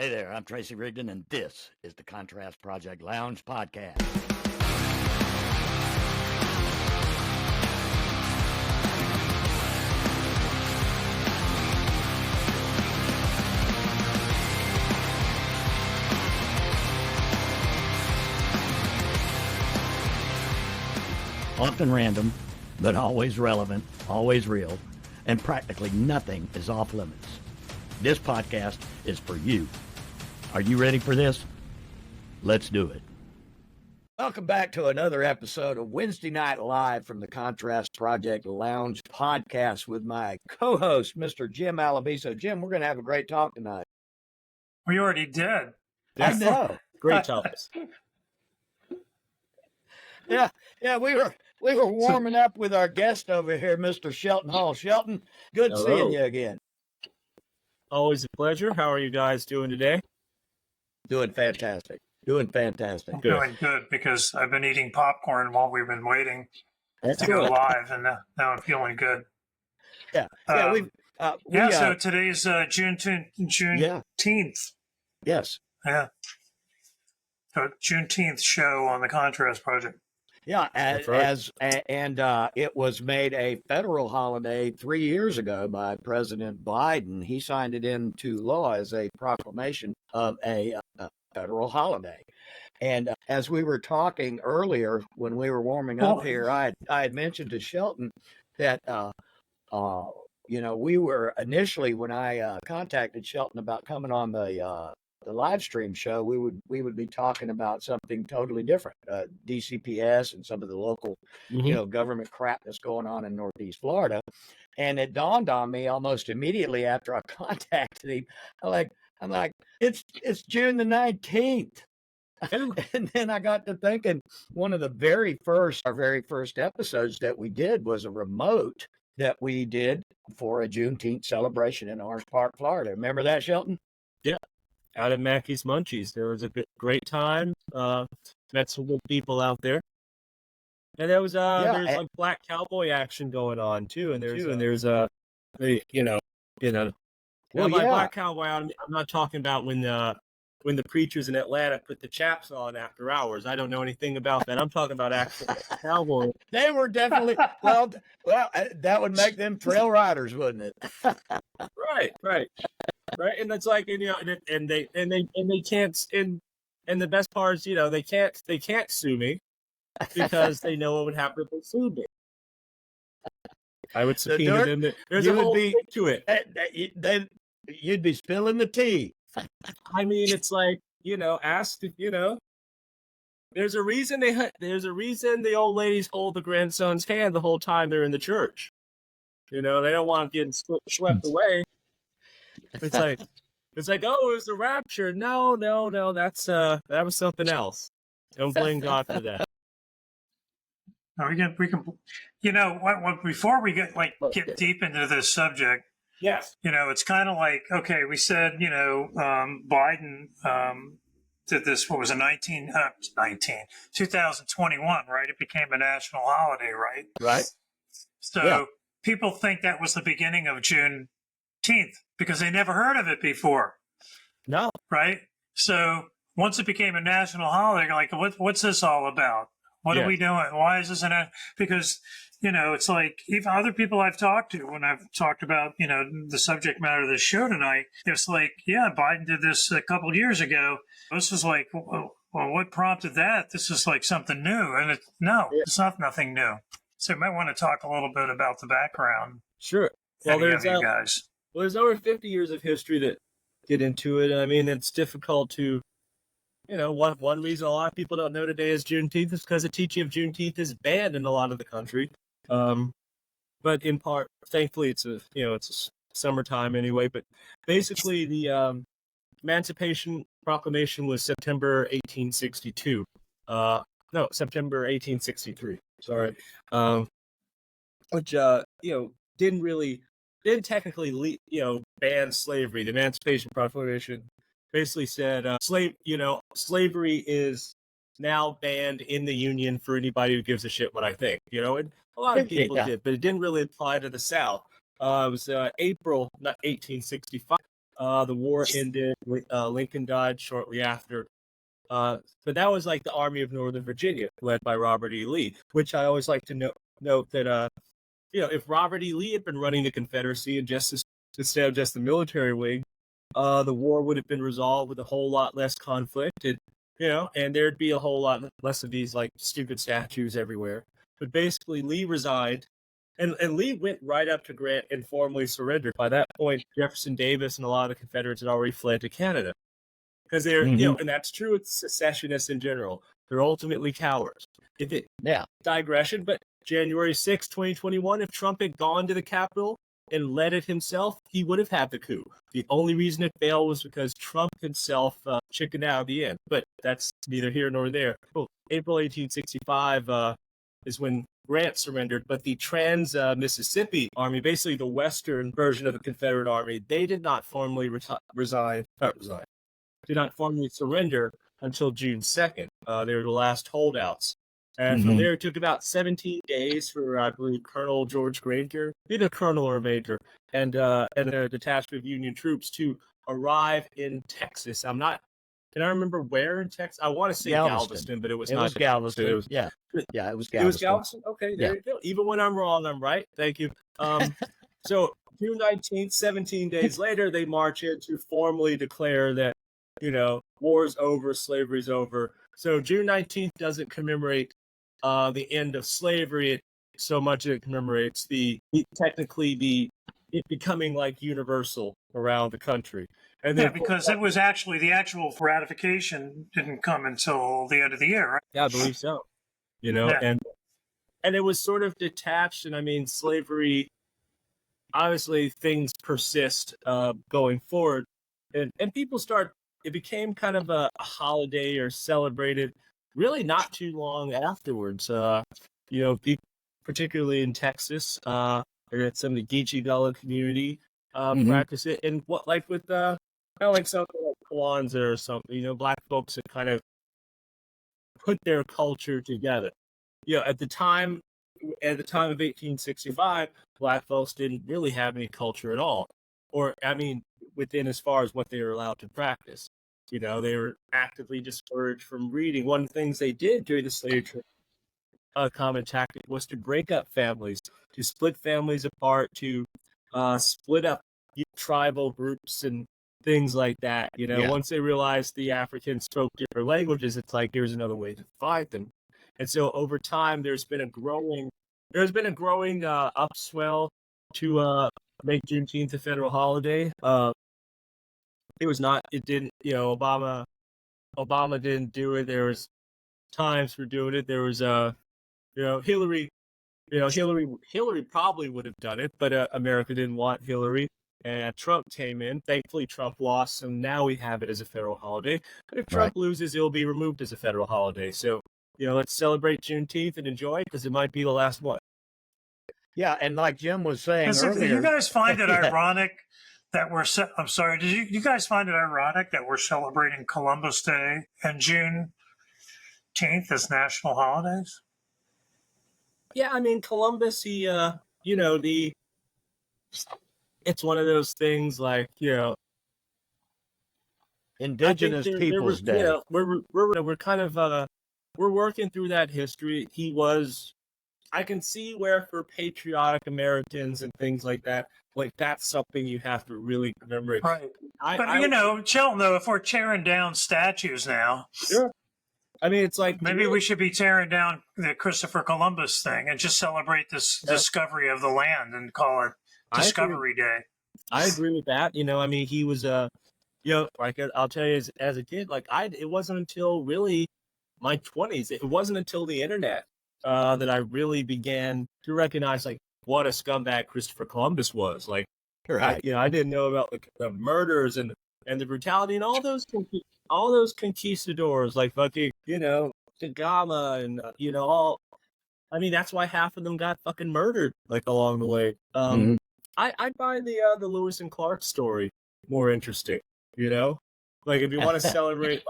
Hey there, I'm Tracy Rigdon, and this is the Contrast Project Lounge podcast. Often random, but always relevant, always real, and practically nothing is off limits. This podcast is for you. Are you ready for this? Let's do it. Welcome back to another episode of Wednesday Night Live from the Contrast Project Lounge podcast with my co-host, Mr. Jim Alabiso. Jim, we're going to have a great talk tonight. We already did. I know. Great topics. Yeah, we were warming up with our guest over here, Mr. Shelton Hall. Shelton, good Hello. seeing you again. Always a pleasure. How are you guys doing today? Doing fantastic. I'm Good. doing good because I've been eating popcorn while we've been waiting That's to go good. live, and now I'm feeling good. Yeah, So today's Juneteenth. Yes. Yeah. So Juneteenth show on the Contrast Project. Yeah, That's right. it was made a federal holiday 3 years ago by President Biden. He signed it into law as a proclamation of a federal holiday. And as we were talking earlier when we were warming up here, I had mentioned to Shelton that we were initially, when I contacted Shelton about coming on the live stream show, we would be talking about something totally different, DCPS and some of the local, government crap that's going on in Northeast Florida. And it dawned on me almost immediately after I contacted him. I'm like, it's June the 19th. And then I got to thinking, one of the very first episodes that we did was a remote that we did for a Juneteenth celebration in Orange Park, Florida. Remember that, Shelton? Yeah. Out at Mackey's Munchies. There was a great time. Met some good people out there. And there was there's like black cowboy action going on too. And there's black cowboy. I'm not talking about when the preachers in Atlanta put the chaps on after hours. I don't know anything about that. I'm talking about actual cowboy. They were definitely well. That would make them trail riders, wouldn't it? Right. And it's like, and they can't. And the best part is, they can't sue me because they know what would happen if they sued me. I would subpoena them. There's a whole thing to it. You'd be spilling the tea. I mean, it's like, there's a reason the old ladies hold the grandson's hand the whole time they're in the church. They don't want to get swept away. It's like, oh, it was the rapture. No, that was something else. Don't blame God for that. Now we can, before we get deep into this subject. Yes. It's kind of like, okay, we said, Biden did this, what was it, 2021, right? It became a national holiday, right? Right. So people think that was the beginning of Juneteenth because they never heard of it before. No. Right? So once it became a national holiday, like, what's this all about? What are we doing? Why is this because it's like even other people I've talked to when I've talked about, the subject matter of this show tonight, it's like, Biden did this a couple of years ago. This was like, well, what prompted that? This is like something new. And it's not nothing new. So you might want to talk a little bit about the background. Sure. Well, guys. Well, there's over 50 years of history that get into it. I mean, it's difficult to, one reason a lot of people don't know today is Juneteenth is because the teaching of Juneteenth is banned in a lot of the country. But in part, thankfully, it's a summertime anyway. But basically, the Emancipation Proclamation was September 1862. September 1863. Sorry. Which didn't technically ban slavery. The Emancipation Proclamation basically said slavery is now banned in the Union for anybody who gives a shit what I think. And a lot of people did, but it didn't really apply to the South. It was April 1865. The war ended. Lincoln died shortly after. But that was like the Army of Northern Virginia, led by Robert E. Lee, which I always like to note that, if Robert E. Lee had been running the Confederacy and instead of just the military wing, the war would have been resolved with a whole lot less conflict, and there'd be a whole lot less of these like stupid statues everywhere. But basically, Lee resigned, and Lee went right up to Grant and formally surrendered. By that point, Jefferson Davis and a lot of the Confederates had already fled to Canada. Because they're, and that's true with secessionists in general. They're ultimately cowards. Digression, but January 6, 2021, if Trump had gone to the Capitol and led it himself, he would have had the coup. The only reason it failed was because Trump himself chickened out at the end. But that's neither here nor there. April 1865 is when Grant surrendered, but the Mississippi Army, basically the Western version of the Confederate Army, they did not formally did not formally surrender until June 2nd. They were the last holdouts. And from there, it took about 17 days for, I believe, Colonel George Granger, either colonel or major, and a detachment of Union troops to arrive in Texas. Can I remember where in Texas? I want to say Galveston, but it was not Galveston. It was, it was Galveston. It was Galveston? Okay, there you go. Even when I'm wrong, I'm right. Thank you. So June 19th, 17 days later, they march in to formally declare that, war's over, slavery's over. So June 19th doesn't commemorate the end of slavery so much as it commemorates it becoming like universal around the country. And then, because it was actually the actual ratification didn't come until the end of the year, right? Yeah, I believe so. And it was sort of detached. And I mean, slavery, obviously things persist going forward. And people it became kind of a holiday or celebrated really not too long afterwards. Particularly in Texas, some of the Geechee Gullah community practice it. And what, like with kind of like something like Kwanzaa or something, Black folks that kind of put their culture together. At the time of 1865, Black folks didn't really have any culture at all. Or, I mean, within as far as what they were allowed to practice. They were actively discouraged from reading. One of the things they did during the slave trade, a common tactic, was to break up families, to split families apart, to split up tribal groups and things like that. Once they realized the Africans spoke different languages, it's like, here's another way to fight them. And so over time, there's been a growing upswell to make Juneteenth a federal holiday. Obama didn't do it. There was times for doing it. There was Hillary probably would have done it, but America didn't want Hillary, and Trump came in. Thankfully, Trump lost, so now we have it as a federal holiday. But if Trump loses, it'll be removed as a federal holiday. So, let's celebrate Juneteenth and enjoy it, because it might be the last one. Yeah, and like Jim was saying earlier, do you guys find it ironic that I'm sorry, did you guys find it ironic that we're celebrating Columbus Day and Juneteenth as national holidays? Yeah, I mean, Columbus, it's one of those things like, Indigenous Peoples Day. We're kind of, we're working through that history. I can see where for patriotic Americans and things like that, like that's something you have to really commemorate. Right. Shelton, though, if we're tearing down statues now. Sure. I mean, it's like... Maybe we should be tearing down the Christopher Columbus thing and just celebrate this discovery of the land and call it Discovery Day. I agree with that. I mean, he was, like I'll tell you as a kid, it wasn't until really my 20s, it wasn't until the internet that I really began to recognize, what a scumbag Christopher Columbus was. I didn't know about the murders and the brutality and all those conquistadors, fucking, Tagama and, all. I mean, that's why half of them got fucking murdered, along the way. I find the Lewis and Clark story more interesting, if you want to celebrate,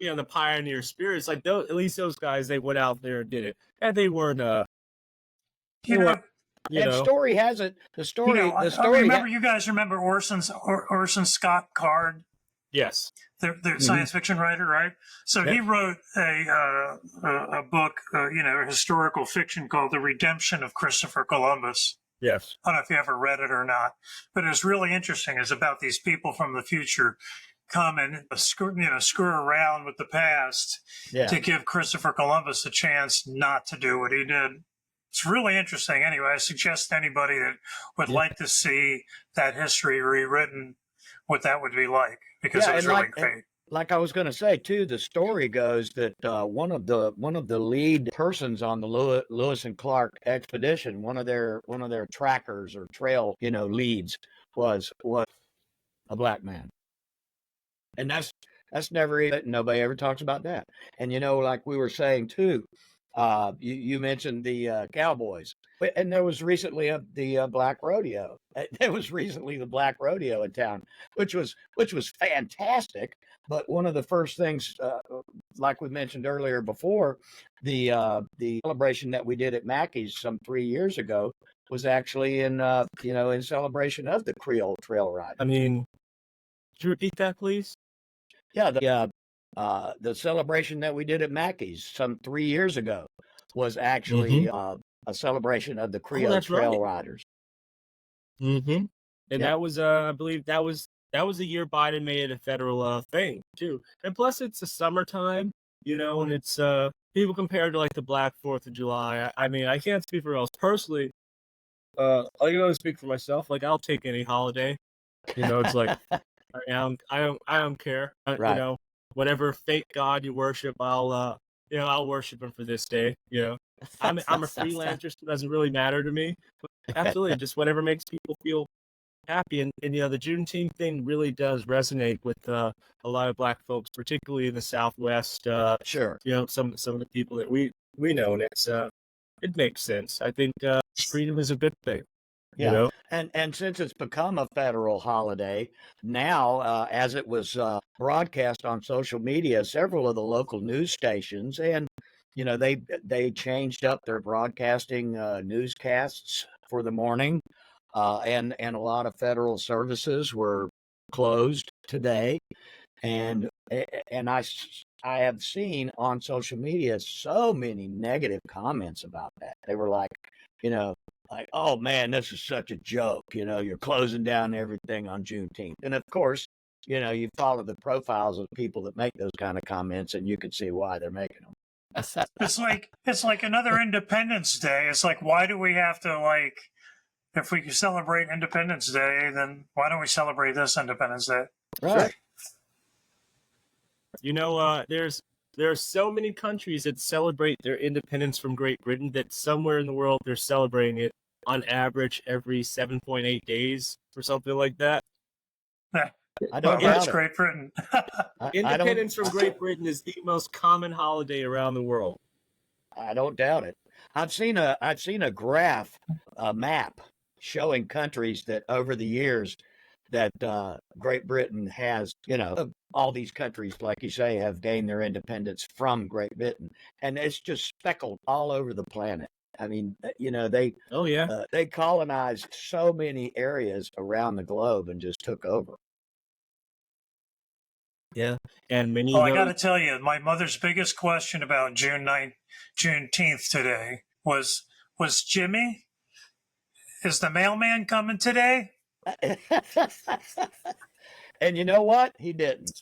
the pioneer spirits, at least those guys, they went out there and did it. And they weren't, And story has it. The story. The story. I remember you guys remember Orson Scott Card. Yes. The science fiction writer, right? So he wrote a book, historical fiction called The Redemption of Christopher Columbus. Yes. I don't know if you ever read it or not, but it's really interesting. It's about these people from the future come and screw around with the past to give Christopher Columbus a chance not to do what he did. It's really interesting. Anyway, I suggest anybody that would like to see that history rewritten, what that would be like, because it was really great. Like I was going to say too, the story goes that one of the lead persons on the Lewis and Clark expedition, one of their trackers or trail leads was a black man, and that's never even, nobody ever talks about that. And like we were saying too, you mentioned the cowboys, and there was recently the black rodeo. There was recently the black rodeo in town, which was fantastic. But one of the first things, like we mentioned earlier before, the celebration that we did at Mackey's some 3 years ago was actually in celebration of the Creole Trail Ride. I mean, could you repeat that, please? Yeah, the celebration that we did at Mackey's some 3 years ago was actually a celebration of the Creole Trail Riders. Mm-hmm. And that was, I believe that was the year Biden made it a federal thing too. And plus, it's the summertime, and it's people compare to like the Black 4th of July. I mean, I can't speak for else personally. I can only speak for myself. Like, I'll take any holiday. It's like I don't care. Right. Whatever fake god you worship, I'll worship him for this day. I'm a freelancer, so it doesn't really matter to me. But absolutely, just whatever makes people feel happy. And the Juneteenth thing really does resonate with a lot of Black folks, particularly in the Southwest. Sure. Some of the people that we know, and it makes sense. I think freedom is a good thing. Yeah. And since it's become a federal holiday now, as it was broadcast on social media, several of the local news stations, and they changed up their broadcasting newscasts for the morning, and a lot of federal services were closed today, and I have seen on social media so many negative comments about that. They were like, like, oh man, this is such a joke. You're closing down everything on Juneteenth. And of course, you follow the profiles of people that make those kind of comments, and you can see why they're making them. It's like another Independence Day. It's like, why do we have to, if we can celebrate Independence Day, then why don't we celebrate this Independence Day? Right. There are so many countries that celebrate their independence from Great Britain that somewhere in the world they're celebrating it on average every 7.8 days or something like that. I don't doubt it. Great Britain. Independence from Great Britain is the most common holiday around the world. I don't doubt it. I've seen a graph, a map showing countries that over the years that Great Britain has, all these countries, like you say, have gained their independence from Great Britain, and it's just speckled all over the planet. I mean, they colonized so many areas around the globe and just took over. Yeah, and many. Well, I got to tell you, my mother's biggest question about Juneteenth today was Jimmy, is the mailman coming today? And you know what? He didn't.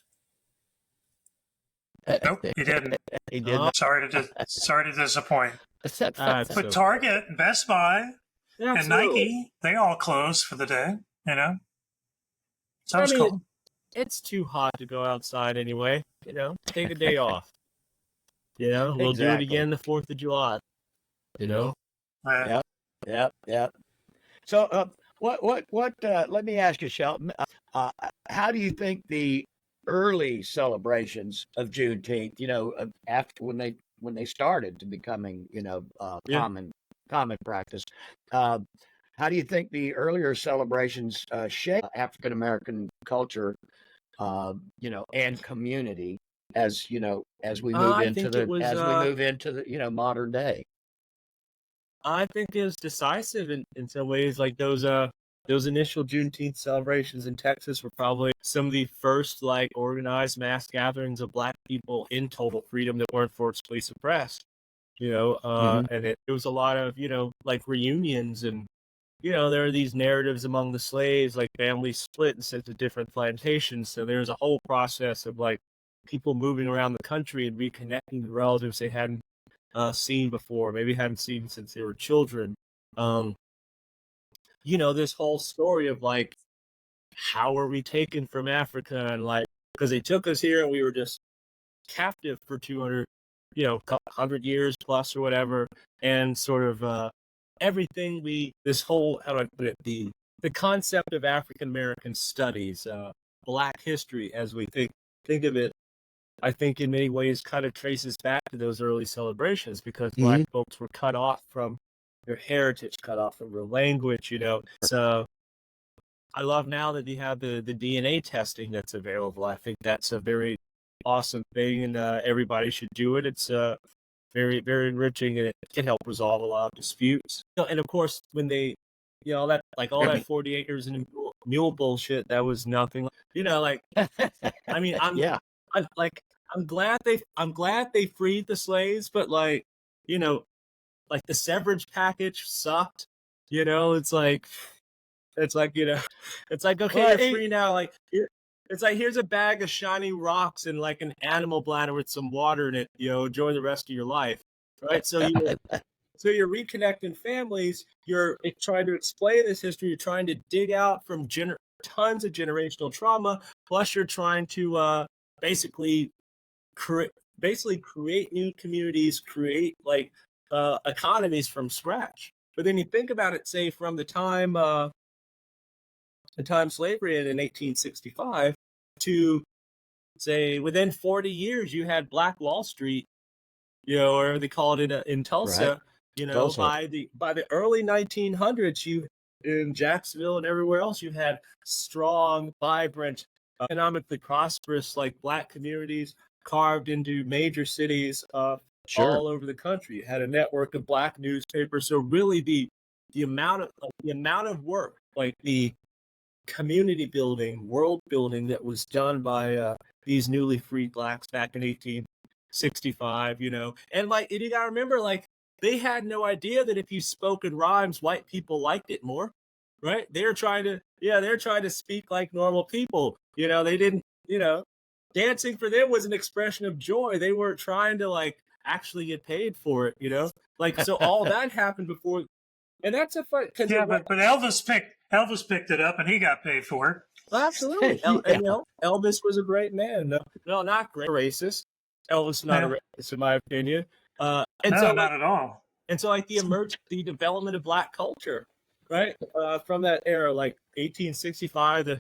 Nope, he didn't. He didn't. Sorry to disappoint. But so Target, and Best Buy, and absolutely. Nike, they all closed for the day. Sounds cool. It's too hot to go outside anyway. Take a day off. We'll do it again the 4th of July. Yep. So, what? Let me ask you, Shelton. How do you think the early celebrations of Juneteenth, after when they started to becoming, common practice, how do you think the earlier celebrations shape African American culture, and community as we move into the modern day? I think is decisive in some ways. Like those initial Juneteenth celebrations in Texas were probably some of the first like organized mass gatherings of Black people in total freedom that weren't forcibly suppressed. And it was a lot of like reunions, and there are these narratives among the slaves, like families split and sent to different plantations. So there's a whole process of like people moving around the country and reconnecting with relatives they hadn't seen before, maybe hadn't seen since they were children. This whole story of like, how were we taken from Africa? And like, because they took us here and we were just captive for 200, 100 years plus or whatever. And sort of everything this whole, how do I put it? The concept of African-American studies, Black history, as we think of it, I think in many ways kind of traces back to those early celebrations, because Black folks were cut off from their heritage, cut off from their language, So I love now that you have the DNA testing that's available. I think that's a very awesome thing, and everybody should do it. It's very, very enriching, and it can help resolve a lot of disputes. And of course, when they, all that 40 acres and mule bullshit, that was nothing. Like, I mean, I'm glad they freed the slaves, but like, like the severance package sucked. It's like, it's like, okay, you're free now. Like, it's like, here's a bag of shiny rocks and like an animal bladder with some water in it. Enjoy the rest of your life, right? So you're reconnecting families. You're trying to explain this history. You're trying to dig out from tons of generational trauma. Plus, you're trying to basically create new communities, create like economies from scratch. But then you think about it, say from the time slavery ended in 1865 to say within 40 years, you had Black Wall Street, or they called it in Tulsa. Right. Tulsa. By the early 1900s, you in Jacksonville and everywhere else, you had strong, vibrant, economically prosperous like Black communities carved into major cities all over the country. You had a network of Black newspapers. So really the amount of work, like the community building, world building that was done by these newly freed Blacks back in 1865, and like, and you gotta remember, like, they had no idea that if you spoke in rhymes, white people liked it more, right? They're trying to speak like normal people. They didn't, dancing for them was an expression of joy. They weren't trying to like actually get paid for it, like, so all that happened before. And that's a fun, but Elvis picked it up and he got paid for it. Well, absolutely. Elvis was a great man. No, not great. Racist. Elvis not a racist, in my opinion. Not at all. And so, like, the development of Black culture, right? From that era, like 1865,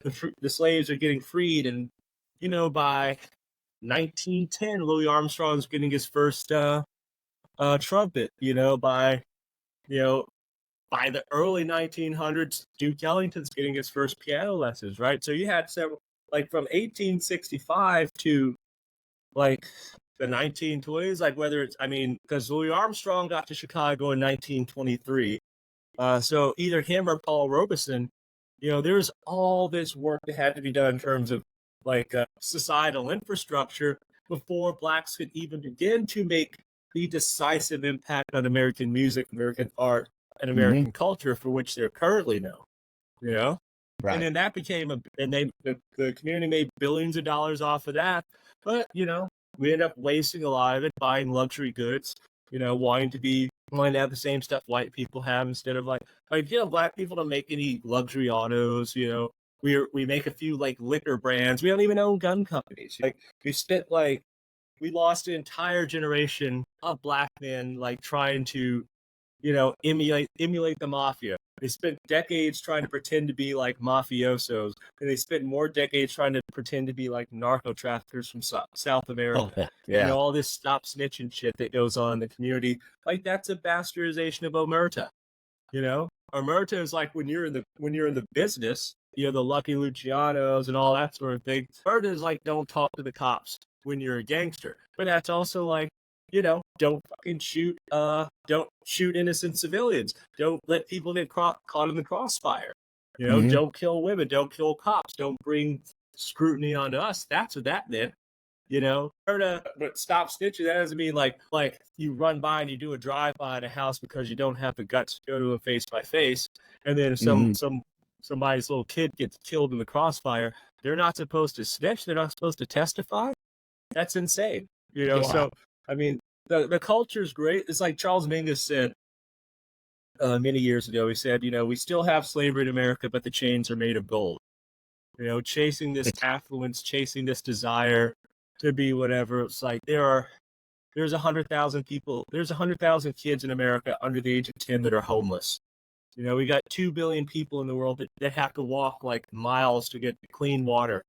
the slaves are getting freed, and by 1910, Louis Armstrong's getting his first trumpet. By the early 1900s, Duke Ellington's getting his first piano lessons, right? So you had several, like from 1865 to like the 1920s, like whether it's, because Louis Armstrong got to Chicago in 1923. So either him or Paul Robeson, there's all this work that had to be done in terms of like societal infrastructure before Blacks could even begin to make the decisive impact on American music, American art, and American culture for which they're currently known, Right. And then that became the community made billions of dollars off of that. But, we ended up wasting a lot of it, buying luxury goods, wanting to have the same stuff white people have instead of like Black people don't make any luxury autos, we make a few like liquor brands. We don't even own gun companies. Like we lost an entire generation of Black men, like trying to, emulate the mafia. They spent decades trying to pretend to be like mafiosos, and they spent more decades trying to pretend to be like narco traffickers from South America. All this stop snitching shit that goes on in the community. Like, that's a bastardization of omerta. Omerta is like when you're in the business, the Lucky Lucianos and all that sort of thing. Omerta is like, don't talk to the cops when you're a gangster. But that's also like, don't fucking don't shoot innocent civilians. Don't let people get caught in the crossfire. Don't kill women. Don't kill cops. Don't bring scrutiny onto us. That's what that meant. But stop snitching. That doesn't mean like you run by and you do a drive-by in a house because you don't have the guts to go to a face-by-face, and then somebody's little kid gets killed in the crossfire. They're not supposed to snitch. They're not supposed to testify. That's insane. Yeah. So I mean, the culture is great. It's like Charles Mingus said many years ago. He said, we still have slavery in America, but the chains are made of gold. Chasing this affluence, chasing this desire to be whatever. It's like there's 100,000 people. There's 100,000 kids in America under the age of 10 that are homeless. We got 2 billion people in the world that have to walk like miles to get clean water.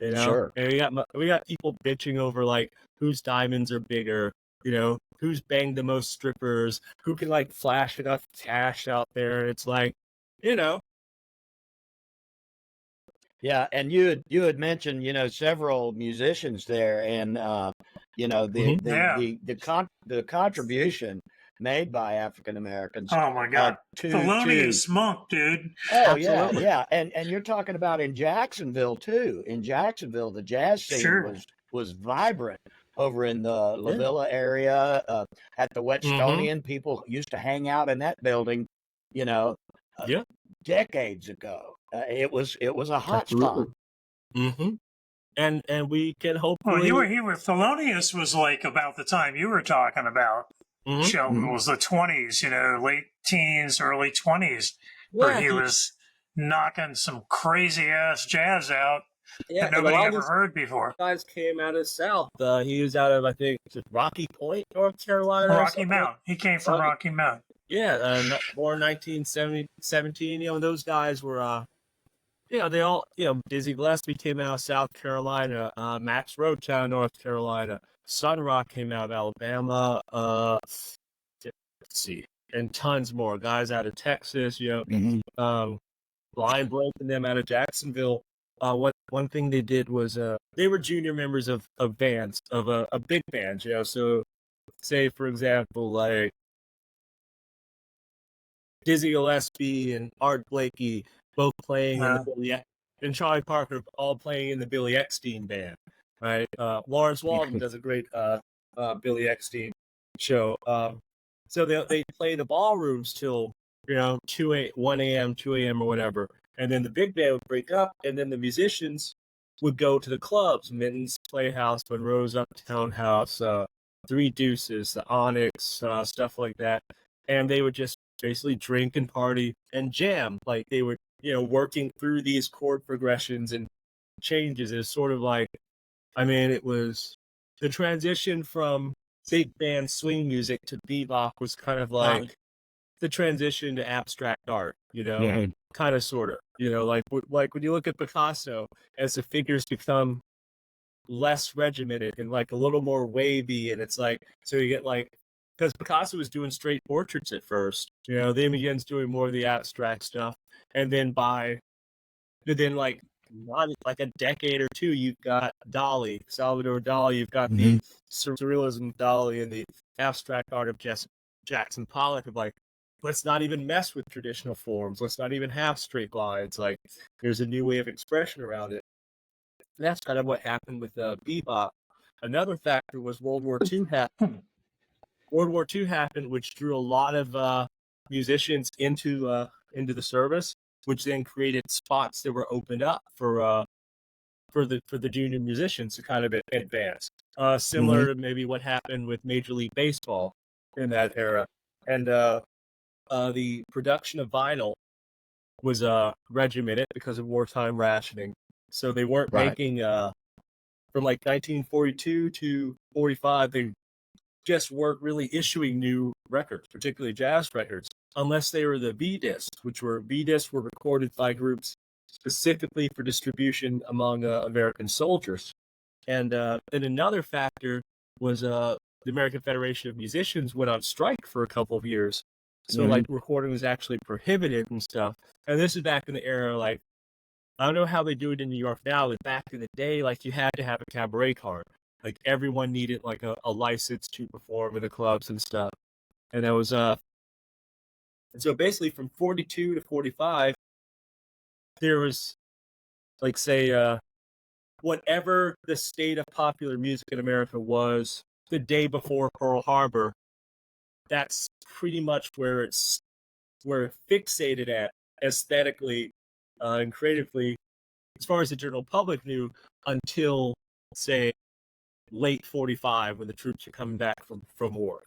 Sure. And we got people bitching over like whose diamonds are bigger, who's banged the most strippers, who can like flash enough cash out there. It's like, Yeah, and you had mentioned, several musicians there, and the contribution made by African Americans. Oh my God, Thelonious Monk, dude. Oh yeah, and you're talking about in Jacksonville too. In Jacksonville, the jazz scene was vibrant over in the La Villa area at the Whetstonian. People used to hang out in that building, decades ago. It was a hot spot. And we can hopefully. Well, you were Thelonious was like about the time you were talking about. Shelton was the 20s, late teens, early 20s, where he was knocking some crazy ass jazz out that nobody ever heard before. Guys came out of the South. He was out of, I think, Rocky Point, North Carolina. Rocky Mount. He came from Rocky Mount. Yeah, born 1917. Those guys were, they all, Dizzy Gillespie came out of South Carolina. Max Roach out of North Carolina. Sun Ra came out of Alabama. Let's see, and tons more guys out of Texas. Blind Blake and them out of Jacksonville. One thing they did was they were junior members of bands of a big band. So say for example like Dizzy Gillespie and Art Blakey both playing in the Billy and Charlie Parker all playing in the Billy Eckstine band. Right, Lawrence Walden does a great Billy Eckstine show. So they play the ballrooms till 1 a.m., 2 a.m. or whatever, and then the big band would break up, and then the musicians would go to the clubs: Mittens Playhouse, Monroe's Uptown House, Three Deuces, the Onyx, stuff like that, and they would just basically drink and party and jam. Like they were, working through these chord progressions and changes. It's sort of like. It was the transition from big band swing music to bebop was kind of like the transition to abstract art, kind of sort of, like when you look at Picasso as the figures become less regimented and like a little more wavy, and it's like, so you get like, because Picasso was doing straight portraits at first, then he begins doing more of the abstract stuff, and then like, not like a decade or two, you've got Salvador Dali, you've got the surrealism of Dali and the abstract art of Jackson Pollock of like, let's not even mess with traditional forms, let's not even have straight lines, like there's a new way of expression around it. And that's kind of what happened with bebop. Another factor was World War II happened. World War II happened, which drew a lot of musicians into the service, which then created spots that were opened up for the junior musicians to kind of advance. Similar to maybe what happened with Major League Baseball in that era. And the production of vinyl was regimented because of wartime rationing. So they weren't making from like 1942 to 45, they just weren't really issuing new records, particularly jazz records, unless they were the B-discs, B-discs were recorded by groups specifically for distribution among American soldiers. And then another factor was the American Federation of Musicians went on strike for a couple of years. So like recording was actually prohibited and stuff. And this is back in the era, like, I don't know how they do it in New York now, but back in the day, like you had to have a cabaret card. Like everyone needed like a license to perform in the clubs and stuff. And that was and so basically from 42 to 45, there was like say whatever the state of popular music in America was the day before Pearl Harbor, that's pretty much where it fixated at aesthetically and creatively, as far as the general public knew, until say late 45 when the troops are coming back from war,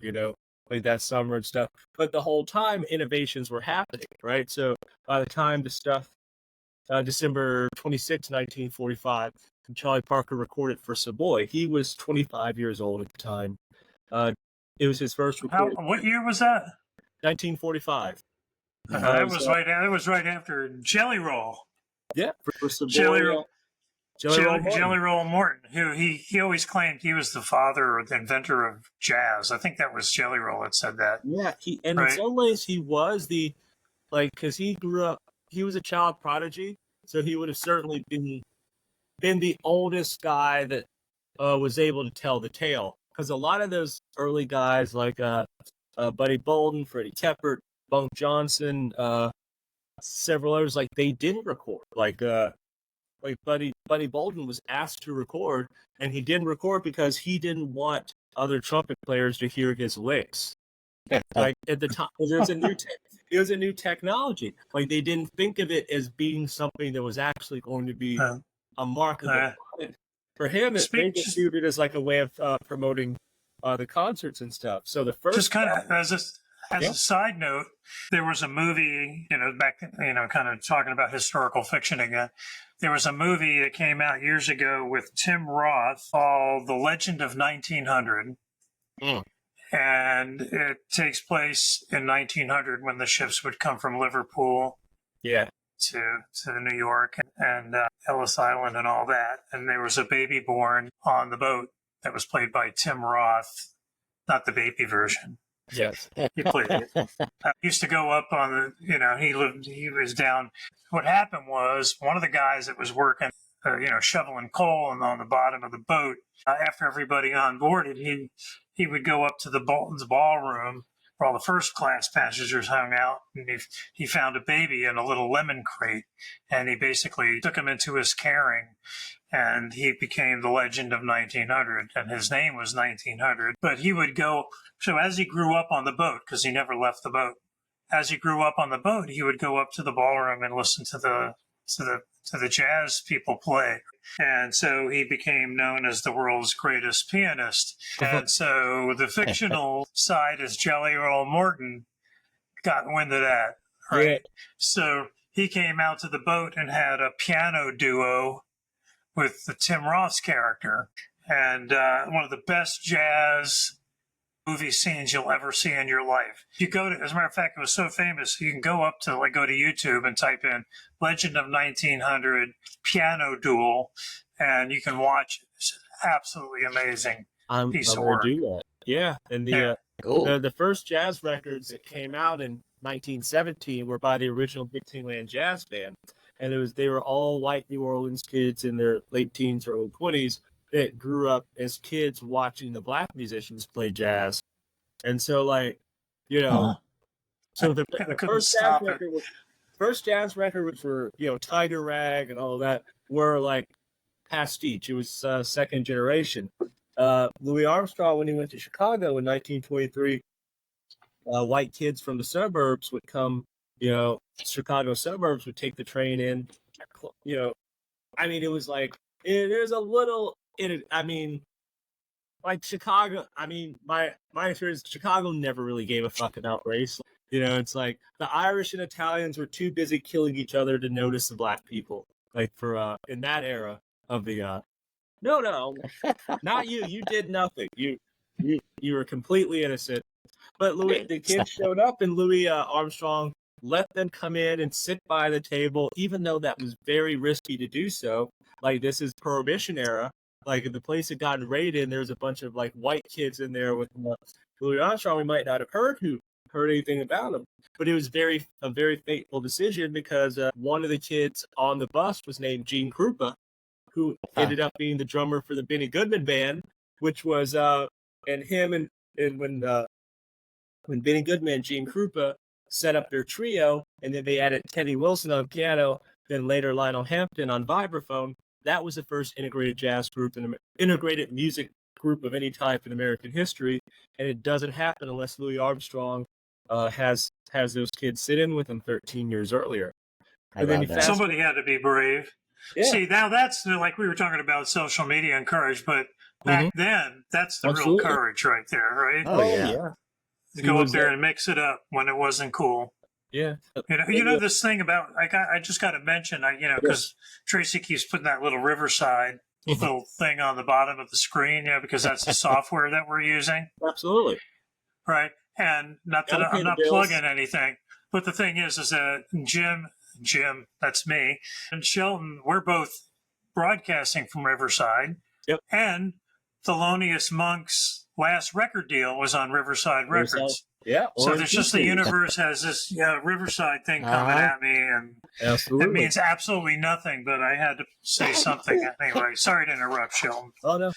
like that summer and stuff. But the whole time innovations were happening, right? So by the time the stuff December 26, 1945, and Charlie Parker recorded for Savoy, he was 25 years old at the time. It was his first recording. What year was that? 1945. That was right after Jelly Roll. Yeah, for Savoy. Jelly Roll Morton, who he always claimed he was the father or the inventor of jazz. I think that was Jelly Roll that said that. Yeah, in some ways he was because he grew up, he was a child prodigy, so he would have certainly been the oldest guy that was able to tell the tale. Because a lot of those early guys like Buddy Bolden, Freddie Tepper, Bunk Johnson, several others, like they didn't record. Like Buddy Bolden was asked to record, and he didn't record because he didn't want other trumpet players to hear his licks. Like at the time, it was a new technology. Like they didn't think of it as being something that was actually going to be a marketable product. For him, they just viewed it as like a way of promoting the concerts and stuff. So the first, just kind of as a side note, there was a movie, back, kind of talking about historical fiction again. There was a movie that came out years ago with Tim Roth called The Legend of 1900. And it takes place in 1900 when the ships would come from Liverpool to New York and Ellis Island and all that. And there was a baby born on the boat that was played by Tim Roth, not the baby version. Yes. He played it. He used to go up on he was down. What happened was one of the guys that was working, shoveling coal on the bottom of the boat, after everybody on boarded, he would go up to the ballroom where all the first class passengers hung out, and he found a baby in a little lemon crate, and he basically took him into his caring, and he became the legend of 1900, and his name was 1900. But he would go, so as he grew up on the boat, because he never left the boat, as he grew up on the boat, he would go up to the ballroom and listen to the jazz people play. And so he became known as the world's greatest pianist. And so the fictional side is Jelly Roll Morton got wind of that, right? Yeah. So he came out to the boat and had a piano duo with the Tim Roth's character. And one of the best jazz movie scenes you'll ever see in your life. You go to, as a matter of fact, it was so famous, you can go to YouTube and type in Legend of 1900 piano duel, and you can watch it. It's absolutely amazing piece of work. Do that. Yeah, and the first jazz records that came out in 1917 were by the original Dixieland Jazz Band, and they were all white New Orleans kids in their late teens or early 20s that grew up as kids watching the black musicians play jazz. And so, so the first jazz record for, Tiger Rag and all that were like pastiche. It was second generation. Louis Armstrong, when he went to Chicago in 1923, white kids from the suburbs would come, Chicago suburbs would take the train in, it was like, there's a little, like Chicago, my experience, Chicago never really gave a fuck about race. It's like the Irish and Italians were too busy killing each other to notice the black people. Like for in that era of the no, not you. You did nothing. You were completely innocent. But the kids showed up, and Louis Armstrong let them come in and sit by the table, even though that was very risky to do so. Like, this is Prohibition era. Like, if the place had gotten raided, and there was a bunch of like white kids in there with Louis Armstrong, we might not have heard anything about him. But it was a very fateful decision, because one of the kids on the bus was named Gene Krupa, who ended up being the drummer for the Benny Goodman Band, which was and him and when Benny Goodman and Gene Krupa set up their trio, and then they added Teddy Wilson on piano, then later Lionel Hampton on vibraphone. That was the first integrated jazz group and integrated music group of any type in American history, and it doesn't happen unless Louis Armstrong has those kids sit in with him 13 years earlier. And then somebody had to be brave. Yeah. See, now that's like we were talking about social media and courage, but back then, that's the real courage right there, right? Oh, yeah. To go up there and mix it up when it wasn't cool. Yeah. You know this thing about, I just got to mention, because Tracy keeps putting that little Riverside little thing on the bottom of the screen, because that's the software that we're using. Absolutely. Right. And not that I'm not plugging anything, but the thing is that Jim, that's me, and Shelton, we're both broadcasting from Riverside. Yep. And Thelonious Monk's last record deal was on Riverside Records. Yeah. So there's just the universe has this Riverside thing coming at me, and it means absolutely nothing, but I had to say something anyway. Sorry to interrupt, Shelton. Oh, no.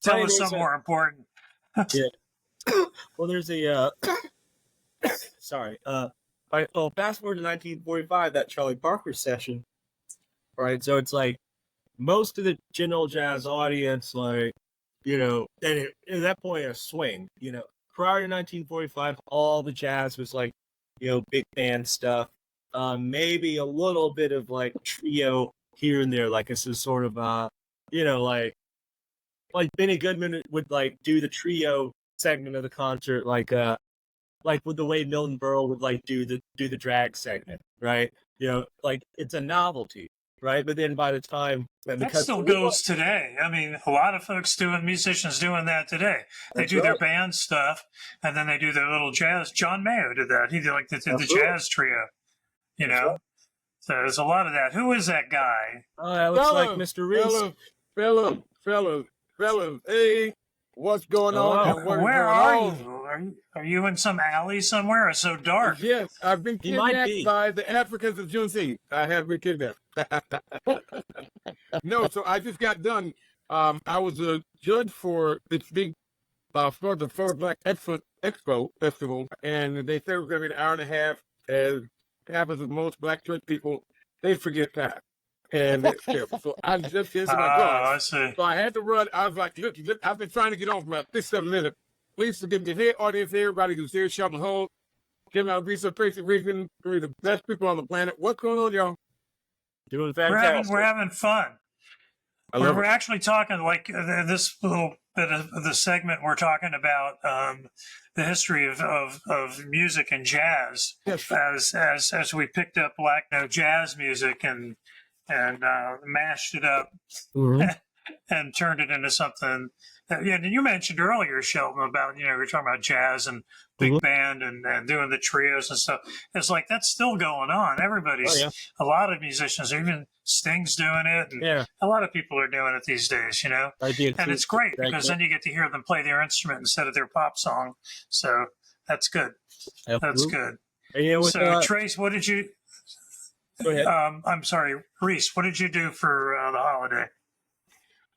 Tell us something more important. Yeah. Well, there's a, sorry. Well, fast forward to 1945, that Charlie Parker session, right? So it's like most of the general jazz audience, like, and at that point, a swing, prior to 1945, all the jazz was like, big band stuff, maybe a little bit of like trio here and there. Like this is sort of, like Benny Goodman would like do the trio segment of the concert, like with the way Milton Berle would like do the drag segment, right? Like it's a novelty, right? But then by the time that still goes today. I mean, a lot of musicians doing that today. They do their band stuff, and then they do their little jazz. John Mayer did that. He did like the jazz trio, So there's a lot of that. Who is that guy? Oh, that looks like Mr. Reese. Fellas, hey, what's going on? Where are you? Are you in some alley somewhere? It's so dark. Yes, I've been kidnapped by the Africans of Juneteenth. I have been kidnapped. No, so I just got done. I was a judge for this big, for the First Black Expo Festival, and they said it was going to be an hour and a half. As happens with most Black church people, they forget time. And that's terrible. So I just get to my car. I see. So I had to run. I was like, look, I've been trying to get on for about 6-7 minutes. Please forgive me. Hey, audience, everybody who's here, Shelton Hall, Jim Alabiso, Tracy, Rigdon, three of the best people on the planet. What's going on, y'all? Doing fantastic. We're having fun. We're actually talking like this little bit of the segment. We're talking about the history of music and jazz, as we picked up black jazz music and mashed it up and turned it into something. And you mentioned earlier, Shelton, about we were talking about jazz and big band and doing the trios and stuff. It's like that's still going on. Everybody's a lot of musicians, even Sting's doing it, and a lot of people are doing it these days. And it's great because then you get to hear them play their instrument instead of their pop song. So that's good. That's good. So Trace, what did you? Go ahead. I'm sorry, Reese. What did you do for the holiday?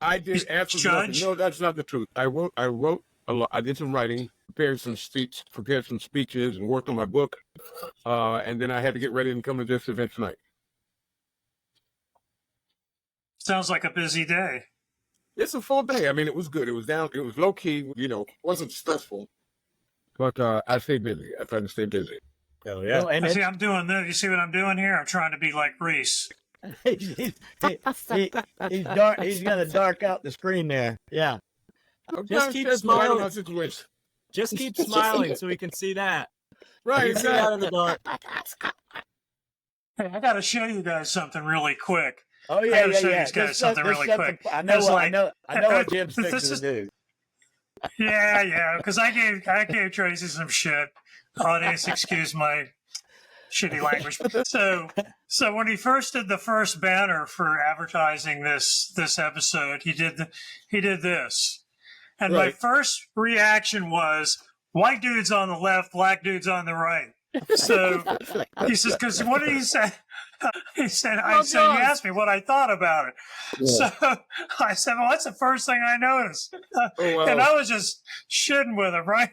I did absolutely nothing. No, that's not the truth. I wrote a lot. I did some writing, prepared some speeches, and worked on my book. And then I had to get ready and come to this event tonight. Sounds like a busy day. It's a full day. I mean, it was good. It was low key. Wasn't stressful. But I stayed busy. I tried to stay busy. Oh yeah. And I'm doing this. You see what I'm doing here? I'm trying to be like Reese. He's dark. He's gonna dark out the screen there. Yeah. Just keep smiling. Just keep smiling so we can see that. Right. See that in the dark. Hey, I got to show you guys something really quick. Oh yeah, I got to show you guys something really quick. I know what Jim's fixing to do. Yeah. Because I gave Tracy some shit. Audience, excuse my shitty language. So when he first did the first banner for advertising this episode, he did this, and my first reaction was white dudes on the left, black dudes on the right. So he says, because what did he say? He said, Oh, he God. asked me what I thought about it. Yeah. So I said, well, that's the first thing I noticed. Oh, wow. And I was just shitting with him, right?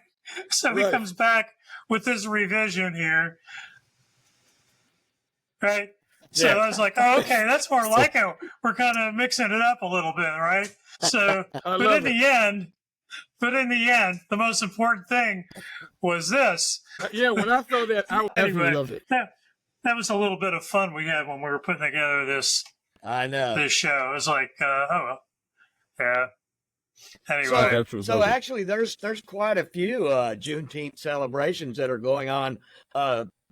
So he Right. comes back with this revision here, right? So I was like, oh, okay, that's more like it. We're kind of mixing it up a little bit, right? So, but in the end, the most important thing was this. Yeah, when I saw that, I absolutely loved it. That was a little bit of fun we had when we were putting together this I know. this show. It was like, oh, yeah. Anyway, So actually, there's quite a few Juneteenth celebrations that are going on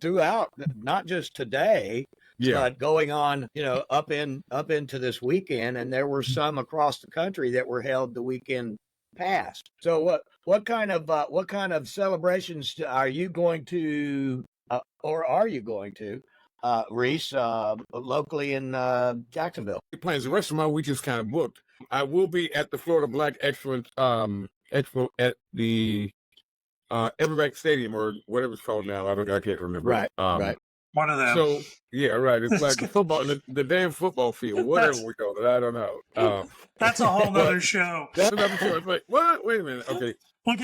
throughout, not just today, but going on, up into this weekend. And there were some across the country that were held the weekend past. So what kind of celebrations are you going to, Reese, locally in Jacksonville? Plans. The rest of my week is kind of booked. I will be at the Florida Black Excellence Expo at the Everbank Stadium or whatever it's called now. I can't remember. Right. Right. one of them. So yeah, right. It's like the football, the damn football field, whatever we call it. I don't know. That's a whole nother show. That's another show. It's like, what? Wait a minute. Okay. We'll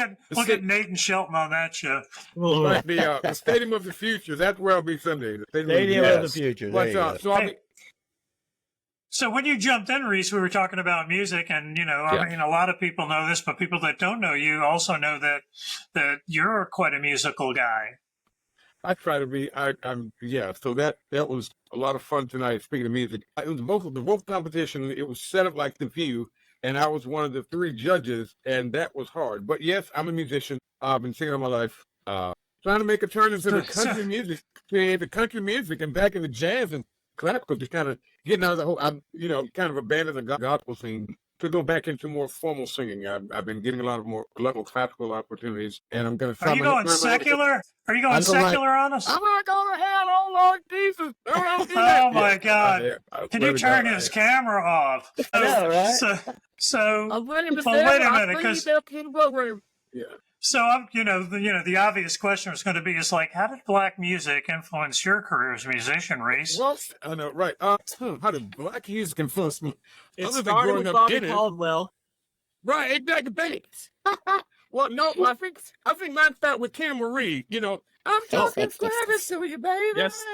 get Nate and Shelton on that show. Like the Stadium of the Future. That's where I'll be Sunday. The Stadium of the Future. There you go. So I'll be. So when you jumped in, Reese, we were talking about music, and I mean, a lot of people know this, but people that don't know you also know that you're quite a musical guy. I try to be. So that was a lot of fun tonight. Speaking of music, it was the vocal competition. It was set up like The View, and I was one of the 3 judges, and that was hard. But yes, I'm a musician. I've been singing all my life. Trying to make a turn into the country music, and back into jazz and classical, just kind of getting out of the whole, kind of abandoned the gospel scene to go back into more formal singing. I've been getting a lot more classical opportunities, and I'm going to. Are you going secular? Are you going secular on us? I'm not going to hell, oh Lord Jesus! Oh my God! Can you turn his camera off? I know, right? So, well, wait a minute, because yeah. So I'm, the obvious question was going to be how did black music influence your career as a musician, Reese? Well, I know, right? How did black music influence me? It started with Bobby Caldwell. Right, exactly. Well, no, I think mine started with Kim Marie. I'm talking Travis to you, baby. Yes.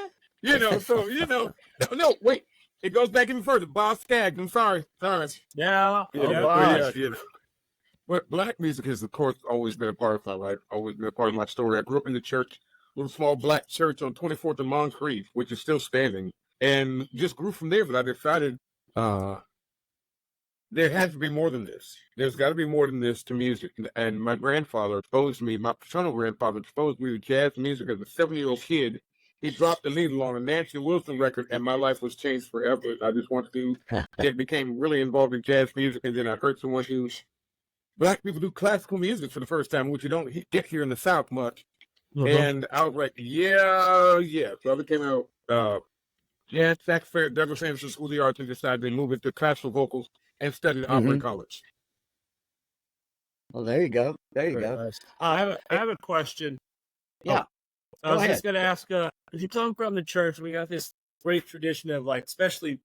No, wait. It goes back even further. Bob Skaggs. I'm sorry. Yeah. Yeah. Well, black music has, of course, always been a part of my life, always been a part of my story. I grew up in the church, a little small black church on 24th and Moncrief, which is still standing, and just grew from there. But I decided there has to be more than this. There's got to be more than this to music. And my grandfather exposed me, my paternal grandfather exposed me to jazz music as a 7-year-old kid. He dropped the needle on a Nancy Wilson record, and my life was changed forever. I just wanted to get became really involved in jazz music, and then I heard someone who's black people do classical music for the first time, which you don't get here in the South much. And I was like, yeah. So I became a jazz sax player at Douglas Anderson School of the Arts and decided to move into classical vocals and studied at Opera College. Well, there you go. Nice. I have a question. Yeah. I was just going to ask, if you come from the church, we got this great tradition of especially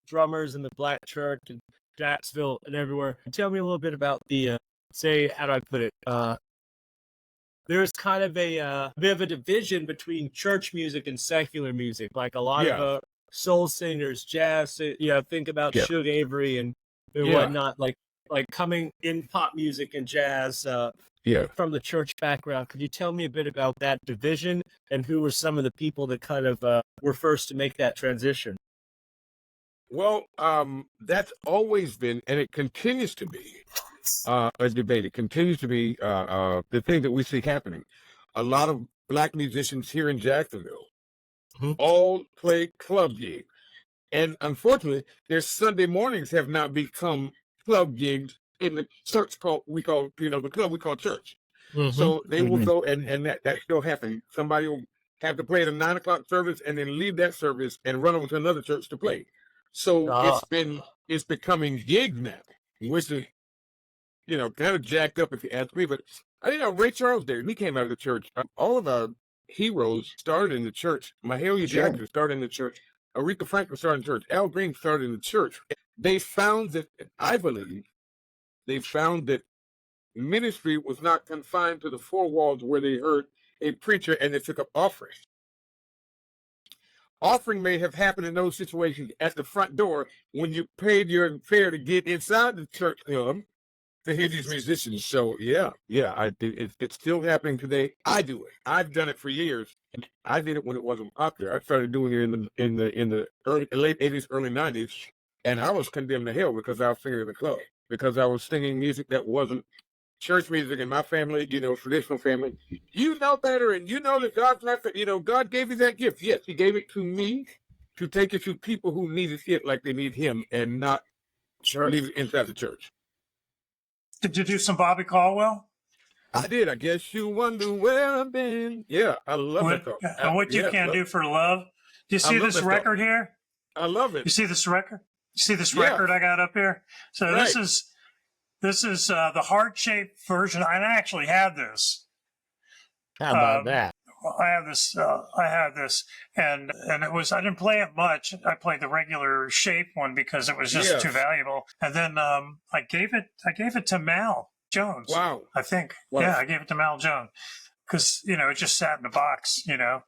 drummers in the black church and Jacksonville and everywhere. Tell me a little bit about the, how do I put it? There's kind of a bit of a division between church music and secular music. Like a lot of soul singers, jazz, think about Suge Avery and whatnot, like coming in pop music and jazz from the church background. Could you tell me a bit about that division and who were some of the people that kind of were first to make that transition? Well, that's always been, and it continues to be, a debate. It continues to be the thing that we see happening. A lot of black musicians here in Jacksonville all play club gigs. And unfortunately, their Sunday mornings have now become club gigs in the church the club we call church. So they will go, and that's still happening. Somebody will have to play at a 9 o'clock service and then leave that service and run over to another church to play. So it's becoming gigs now, which is, kind of jacked up if you ask me. But Ray Charles did. He came out of the church. All of our heroes started in the church. Mahalia Jackson started in the church. Aretha Franklin started in church. Al Green started in the church. They found that, I believe, they found that ministry was not confined to the four walls where they heard a preacher and they took up offering. Offering may have happened in those situations at the front door when you paid your fare to get inside the church to hear these musicians. So it's still happening today. I do it. I've done it for years. I did it when it wasn't popular. I started doing it in the late 80s, early 90s, and I was condemned to hell because I was singing in the club, because I was singing music that wasn't church music in my family, traditional family. You know better, and you know that God's not, God gave you that gift. Yes, He gave it to me to take it to people who needed it like they need Him, and not leave it inside the church. Did you do some Bobby Caldwell? I did. I guess you wonder where I've been. Yeah, I love it. And What You Can't Do for Love. Do you see this record here? I love it. You see this record? You see this record I got up here? So this is the heart-shaped version. I actually had this. How about that? I have this. I had this, and it was. I didn't play it much. I played the regular shape one because it was just too valuable. And then I gave it to Mal Jones. Wow. I think. Wow. Yeah, I gave it to Mal Jones because it just sat in a box. And I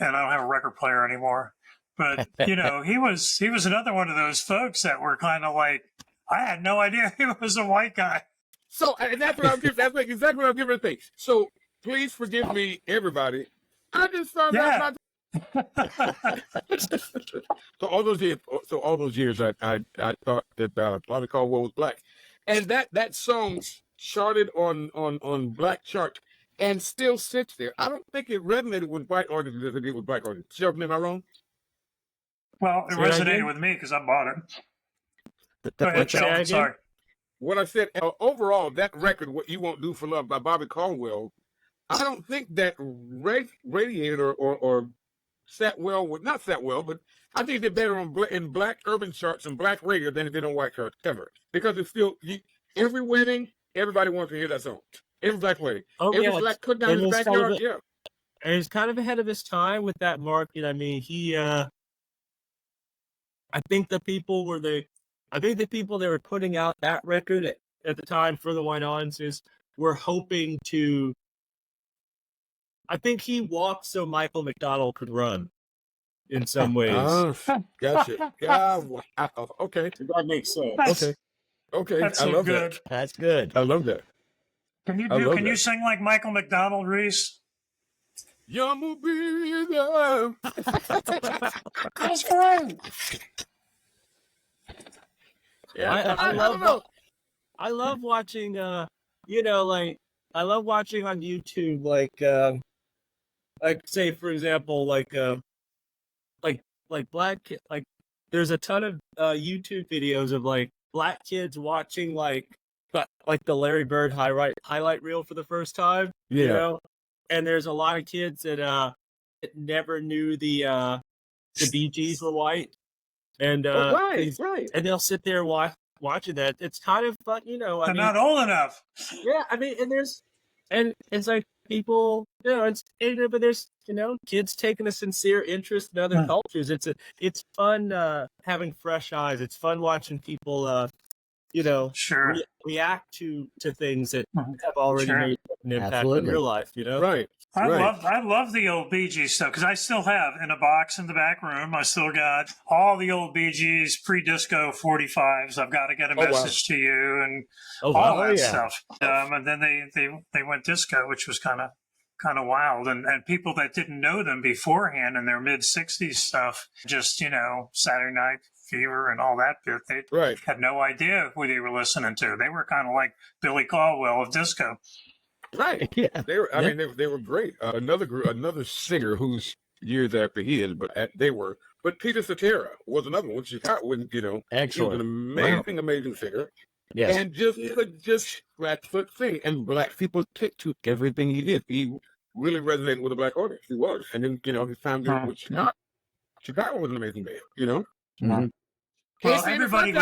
don't have a record player anymore. But he was another one of those folks that were kind of like, I had no idea he was a white guy. So, and that's what I'm giving. That's exactly what I'm giving the thing. So, please forgive me, everybody. I just found out. So all those years, I thought that Bobby Caldwell was black, and that song charted on black charts and still sits there. I don't think it resonated with white artists as it did with black artists. Shelton, am I wrong? Well, it resonated with me because I bought it. Go ahead, Shelton. Sorry. What I said, overall, that record, What You Won't Do for Love by Bobby Caldwell, I don't think that radiated or sat well with, not sat well, but I think it did better in black urban charts and black radio than it did on white charts ever. Because it's still, every wedding, everybody wants to hear that song. Every black wedding. Every black cookout in the backyard, And he's kind of ahead of his time with that market. I mean, I think the people that were putting out that record at the time for the white audiences were hoping to. I think he walked so Michael McDonald could run, in some ways. Gotcha. Yeah. Okay. That makes sense. Okay. That's I love good. that. That's good. I love that. Can you sing like Michael McDonald, Reese? You'll be there. That's great. Yeah, I love watching. I love watching on YouTube, like say for example, like black like there's a ton of YouTube videos of like black kids watching like the Larry Bird highlight reel for the first time. And there's a lot of kids that never knew the Bee Gees were white. And right. And they'll sit there watching that. It's kind of fun, They're not old enough. Yeah, I mean, and it's like people, but there's kids taking a sincere interest in other cultures. It's fun having fresh eyes. It's fun watching people Sure. react to things that have already made an impact on your life. Right. I love the old Bee Gees stuff because I still have in a box in the back room. I still got all the old Bee Gees pre-disco 45s. I've got to get a message to you and all that stuff. And then they went disco, which was kind of wild. And people that didn't know them beforehand in their mid 60s stuff, just Saturday Night Fever and all that bit, they had no idea who they were listening to. They were kind of like Billy Caldwell of disco. Right. Yeah. They were. I mean, they were great. Another singer who's years after he is, but But Peter Cetera was another one. Chicago, Excellent. He was an amazing singer. Yes. And just scratch foot thing. And black people took everything he did. He really resonated with the black audience. He was. And then his time with Chicago. Chicago was an amazing band. Mm-hmm. Well, everybody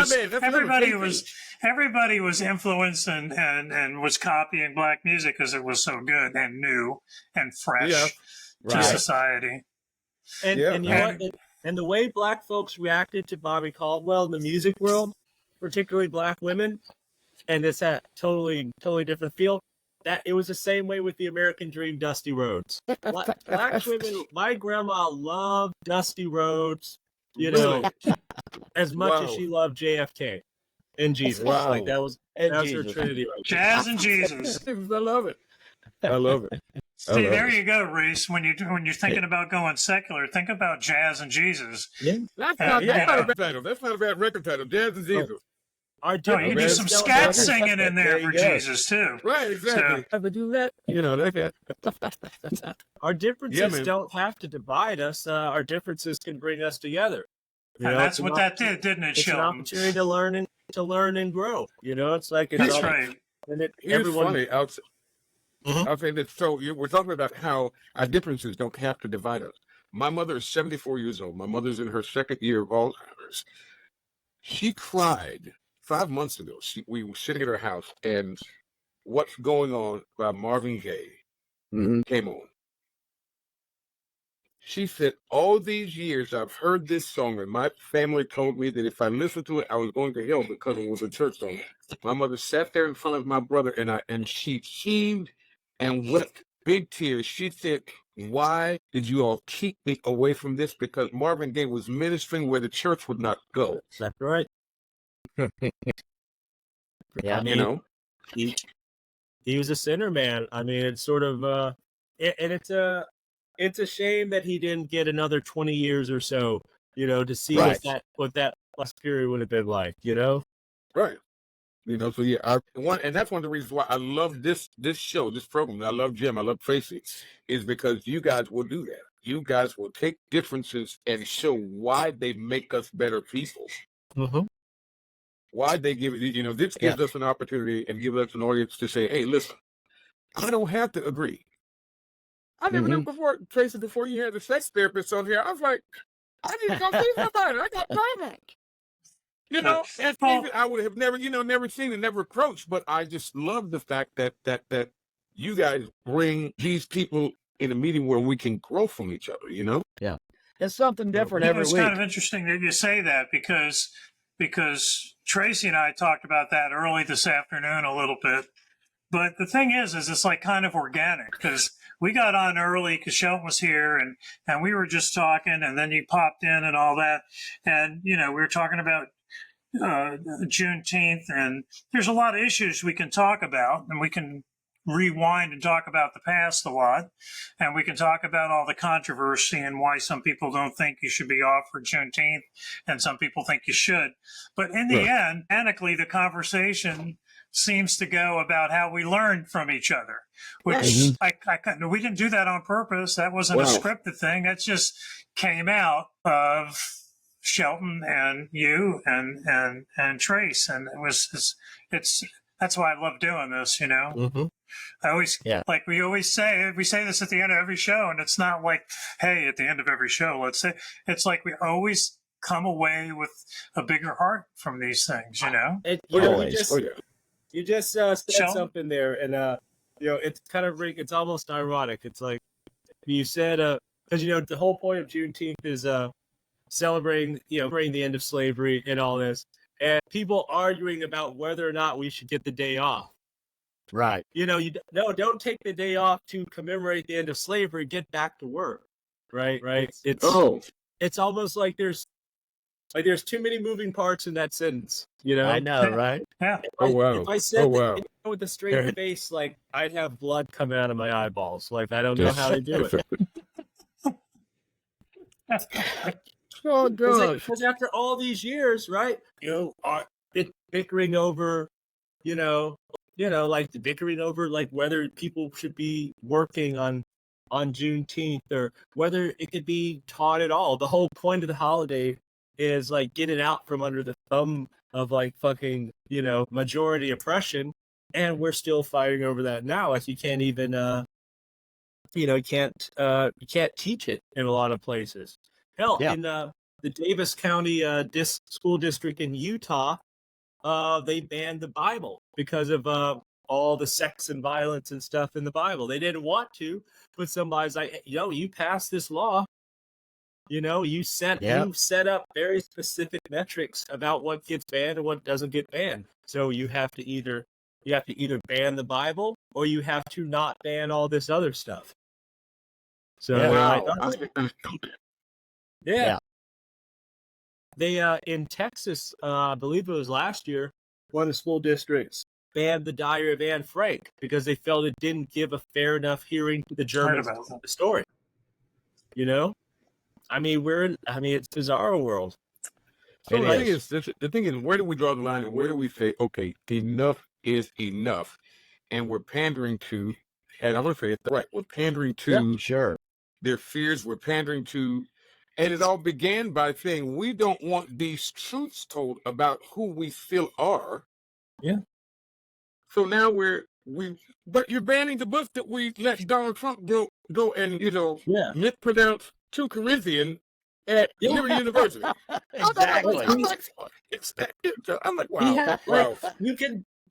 was influenced and was copying black music because it was so good and new and fresh to society. And you know what? And the way Black folks reacted to Bobby Caldwell in the music world, particularly Black women, and it's a totally different feel. That it was the same way with the American Dream, Dusty Rhodes. Black women, my grandma loved Dusty Rhodes, as much as she loved JFK and Jesus. Wow. Like that was her trinity. Jazz and Jesus. I love it. I love it. See, there you go, Reese. When you're thinking about going secular, think about jazz and Jesus. Yeah. That's not a bad title. That's not a bad record title. Jazz and Jesus. You can do some scat singing in there for Jesus too. Right, exactly. I would do that. Like that. Our differences don't have to divide us. Our differences can bring us together. And that's what that did, didn't it, It's an Shelton? opportunity to learn and grow. It's like That's right. And Here's funny. I'll say this. So we're talking about how our differences don't have to divide us. My mother is 74 years old. My mother's in her second year of Alzheimer's. She cried 5 months ago. We were sitting at her house, and What's Going On by Marvin Gaye came on. She said, all these years I've heard this song, and my family told me that if I listened to it, I was going to hell because it was a church song. My mother sat there in front of my brother, and she heaved and wept big tears. She said, why did you all keep me away from this? Because Marvin Gaye was ministering where the church would not go. That's right. Yeah, I mean, he was a sinner, man. I mean, it's sort of, and it's a shame that he didn't get another 20 years or so, to see what that last period would have been like, Right. So yeah, and that's one of the reasons why I love this show, this program. I love Jim, I love Tracy, is because you guys will do that. You guys will take differences and show why they make us better people. Why they give it, this gives us an opportunity and gives us an audience to say, hey, listen, I don't have to agree. I never knew before, Tracy, before you had the sex therapist on here, I was like, I need to go see somebody. I got private. And maybe I would have never seen it, never approached, but I just love the fact that you guys bring these people in a meeting where we can grow from each other, Yeah. It's something different every week. It's kind of interesting that you say that because Tracy and I talked about that early this afternoon a little bit. But the thing is it's like kind of organic because we got on early because Shelton was here and we were just talking and then you popped in and all that. And, we were talking about Juneteenth, and there's a lot of issues we can talk about, and we can rewind and talk about the past a lot, and we can talk about all the controversy and why some people don't think you should be off for Juneteenth and some people think you should. But in the end, organically, the conversation seems to go about how we learned from each other, which we didn't do that on purpose. That wasn't a scripted thing. That just came out of Shelton and you and Trace, and it's that's why I love doing this. I always like we say this at the end of every show, and it's not like, hey, at the end of every show, let's say it's like we always come away with a bigger heart from these things. You just said something there, and it's kind of it's almost ironic. It's like you said, because the whole point of Juneteenth is celebrating the end of slavery and all this, and people arguing about whether or not we should get the day off. Right. Don't take the day off to commemorate the end of slavery. Get back to work. Right. It's almost like there's too many moving parts in that sentence. I know, right? Yeah. If I said that with a straight face, like I'd have blood coming out of my eyeballs. Like I don't know how to do it. So good. Because after all these years, right? Bickering over, like the bickering over like whether people should be working on Juneteenth or whether it could be taught at all. The whole point of the holiday is like getting out from under the thumb of like fucking, majority oppression. And we're still fighting over that now. Like you can't even, you can't teach it in a lot of places. Hell, in the Davis County school district in Utah, they banned the Bible because of all the sex and violence and stuff in the Bible. They didn't want to, but somebody's like, you passed this law. You know, you set up very specific metrics about what gets banned and what doesn't get banned. So you have to either ban the Bible or you have to not ban all this other stuff. So Yeah. They in Texas, I believe it was last year, one of the school districts banned the Diary of Anne Frank because they felt it didn't give a fair enough hearing to the Germans of the story. You know, I mean, it's bizarre world. So the thing is, where do we draw the line, and where do we say, okay, enough is enough, and we're pandering to, and I'm going to say it right, we're pandering to their fears, we're pandering to, and it all began by saying we don't want these truths told about who we still are. Yeah. So now but you're banning the book that we let Donald Trump go and mispronounce 2 Corinthians at Liberty University. Exactly. I'm like, wow.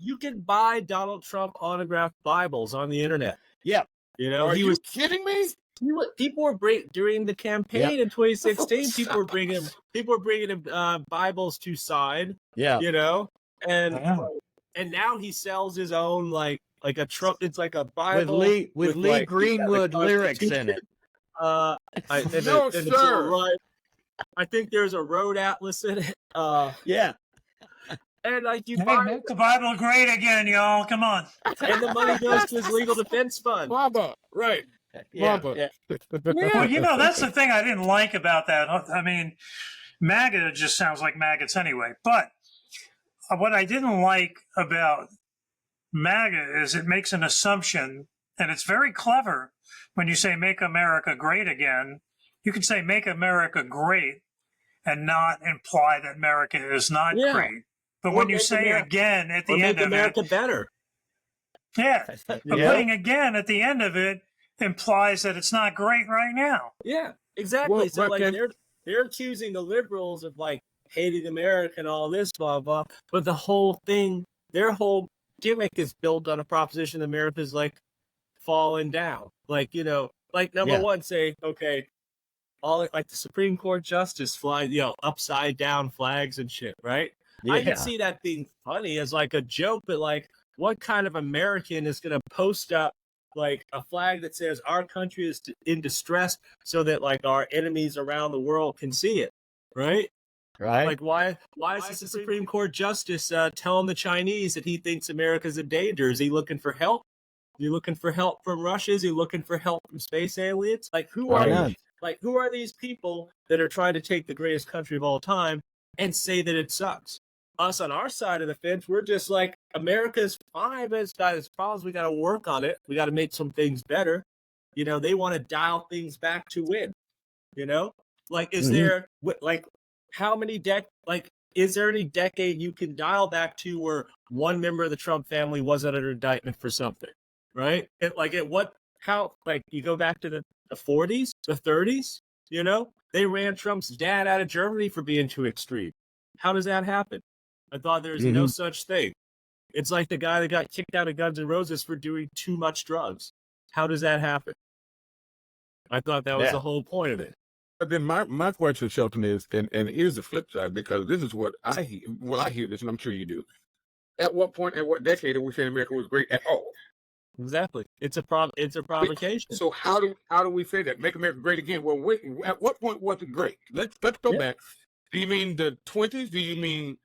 You can buy Donald Trump autographed Bibles on the internet. Yeah. You know, Are you kidding me? People were during the campaign in 2016. People were bringing him Bibles to sign. Yeah. You know, and now he sells his own like a Trump. It's like a Bible with Lee Greenwood lyrics in it. I think there's a road atlas in it. And like make the Bible great again, y'all. Come on. And the money goes to his legal defense fund. Right. Well, you know, that's the thing I didn't like about that. I mean, MAGA just sounds like maggots anyway. But what I didn't like about MAGA is it makes an assumption, and it's very clever when you say make America great again. You can say make America great and not imply that America is not great. But when you say again at the end of America better. Yeah. But putting again at the end of it implies that it's not great right now. Yeah, exactly. Well, so like they're accusing the liberals of like hating America and all this blah blah. But the whole thing, their whole gimmick is built on a proposition that America's like falling down. Like, you know, like number one, say, okay, all like the Supreme Court justice fly, upside down flags and shit, right? Yeah. I can see that being funny as like a joke, but like what kind of American is going to post up like a flag that says our country is in distress so that like our enemies around the world can see it, right? Right. Like why is the Supreme Court justice telling the Chinese that he thinks America's in danger? Is he looking for help? Is he looking for help from Russia? Is he looking for help from space aliens? Like who are these people that are trying to take the greatest country of all time and say that it sucks? Us on our side of the fence, we're just like, America's fine, but it's got its problems. We got to work on it. We got to make some things better. You know, they want to dial things back to win. You know, like, is there like how many is there any decade you can dial back to where one member of the Trump family wasn't under indictment for something, right? You go back to the 40s, the 30s, you know, they ran Trump's dad out of Germany for being too extreme. How does that happen? I thought there was no such thing. It's like the guy that got kicked out of Guns N' Roses for doing too much drugs. How does that happen? I thought that was the whole point of it. But then my question, Shelton, is, and here's the flip side, because this is what I hear. Well, I hear this, and I'm sure you do. At what point, at what decade are we saying America was great at all? Exactly. It's a provocation. So how do we say that? Make America great again? Well, wait, at what point was it great? Let's go back. Do you mean the 20s? Do you mean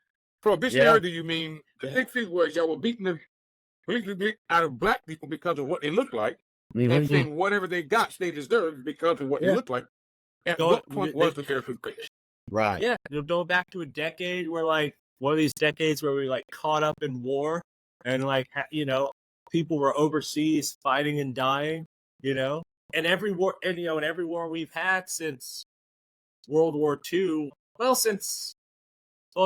Prohibition era? Do you mean the 60s, where y'all were beating the police out of black people because of what they looked like, and saying whatever they got they deserved because of what they looked like? At what point was America great? Right. Yeah, you'll go back to a decade where, like, one of these decades where we like caught up in war, and like people were overseas fighting and dying, and every war, and every war we've had since World War II. Well,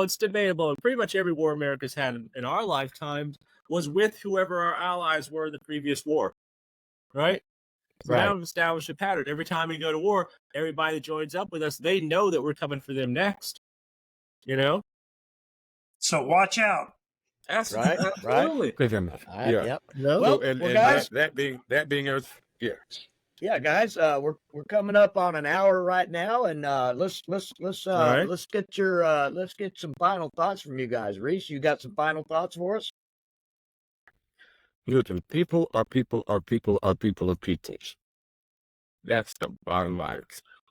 it's debatable. And pretty much every war America's had in our lifetimes was with whoever our allies were in the previous war, right? So now we've established a pattern. Every time we go to war, everybody that joins up with us, they know that we're coming for them next, So watch out. That's right. Absolutely. Yep. No. Well, and guys, that being us, Yeah, guys, we're coming up on an hour right now, and let's right. let's get some final thoughts from you guys. Reese, you got some final thoughts for us? Listen, people are people are people are people of peoples. That's the bottom line.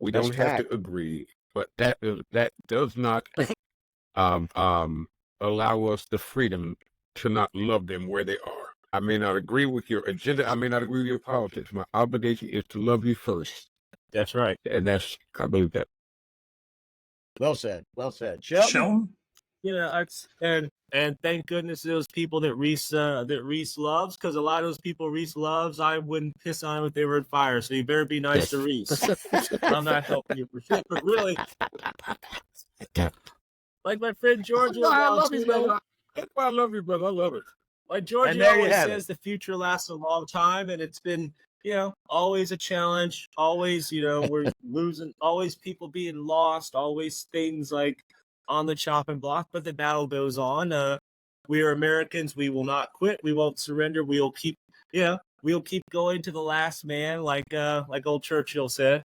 We That's don't have fact. to agree, but that does not um um allow us the freedom to not love them where they are. I may not agree with your agenda. I may not agree with your politics. My obligation is to love you first, That's right. and I believe that. Well said. Well said. Shelton? Shelton? You know, and thank goodness those people that Reese loves, because a lot of those people Reese loves, I wouldn't piss on if they were at fire. So you better be nice to Reese. I'm not helping you for shit, but really, like my friend George, I love you, brother. That's why I love you, brother. I love it. like George And there you always have says, the future lasts a long time, and it's been, always a challenge. Always, we're losing. Always people being lost. Always things like on the chopping block, but the battle goes on. We are Americans. We will not quit. We won't surrender. We'll keep going to the last man, like old Churchill said.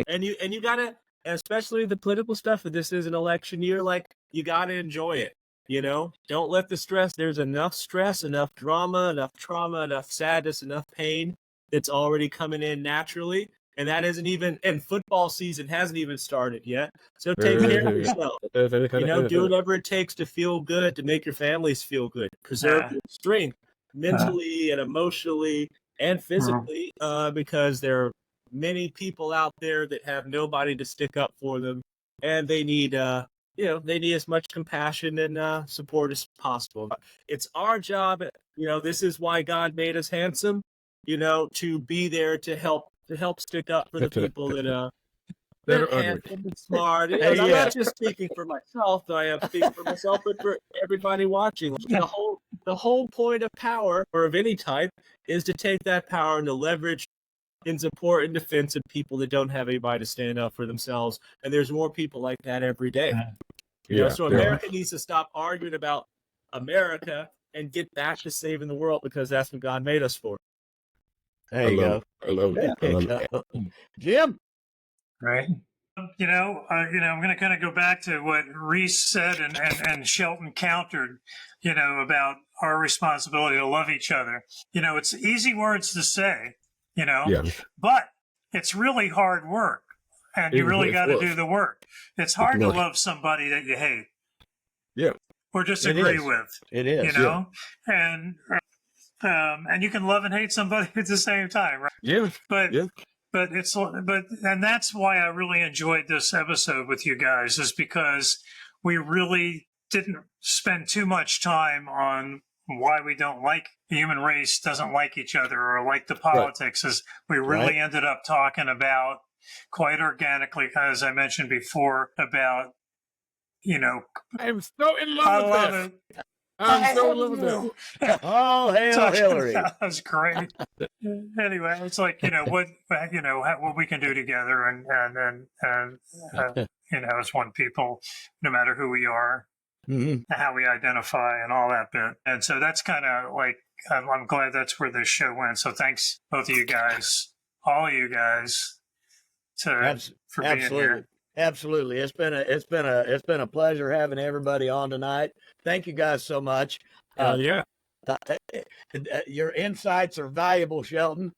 and you gotta, especially the political stuff. If this is an election year, like, you gotta enjoy it. Don't let the stress. There's enough stress, enough drama, enough trauma, enough sadness, enough pain that's already coming in naturally. And that isn't even, and football season hasn't even started yet. So take care of yourself. Do whatever it takes to feel good, to make your families feel good. Preserve your strength mentally and emotionally and physically, because there are many people out there that have nobody to stick up for them, and they need they need as much compassion and support as possible. It's our job. This is why God made us handsome, to be there to help stick up for the people that are handsome and smart. I'm not just speaking for myself, though I am speaking for myself, but for everybody watching. The whole point of power, or of any type, is to take that power and to leverage in support and defense of people that don't have anybody to stand up for themselves. And there's more people like that every day. So America needs to stop arguing about America and get back to saving the world, because that's what God made us for. There you go. I love it. Jim? Right. I'm going to kind of go back to what Reese said and Shelton countered, about our responsibility to love each other. It's easy words to say, but it's really hard work, and you really got to do the work. It's hard to love somebody that you hate. Yeah. Or disagree with. It is. And you can love and hate somebody at the same time, right? Yeah. But and that's why I really enjoyed this episode with you guys, is because we really didn't spend too much time on why we don't like the human race, doesn't like each other, or like the politics. As we really ended up talking about, quite organically, as I mentioned before, about I'm so in love with this. I'm so in love with this. Oh, hail Hillary! That was great. Anyway, it's like what we can do together, and as one people, no matter who we are, how we identify, and all that bit. And so that's kind of like, I'm glad that's where this show went. So thanks, both of you guys, all of you guys, for being here. Absolutely. It's been a pleasure having everybody on tonight. Thank you guys so much. Your insights are valuable, Shelton.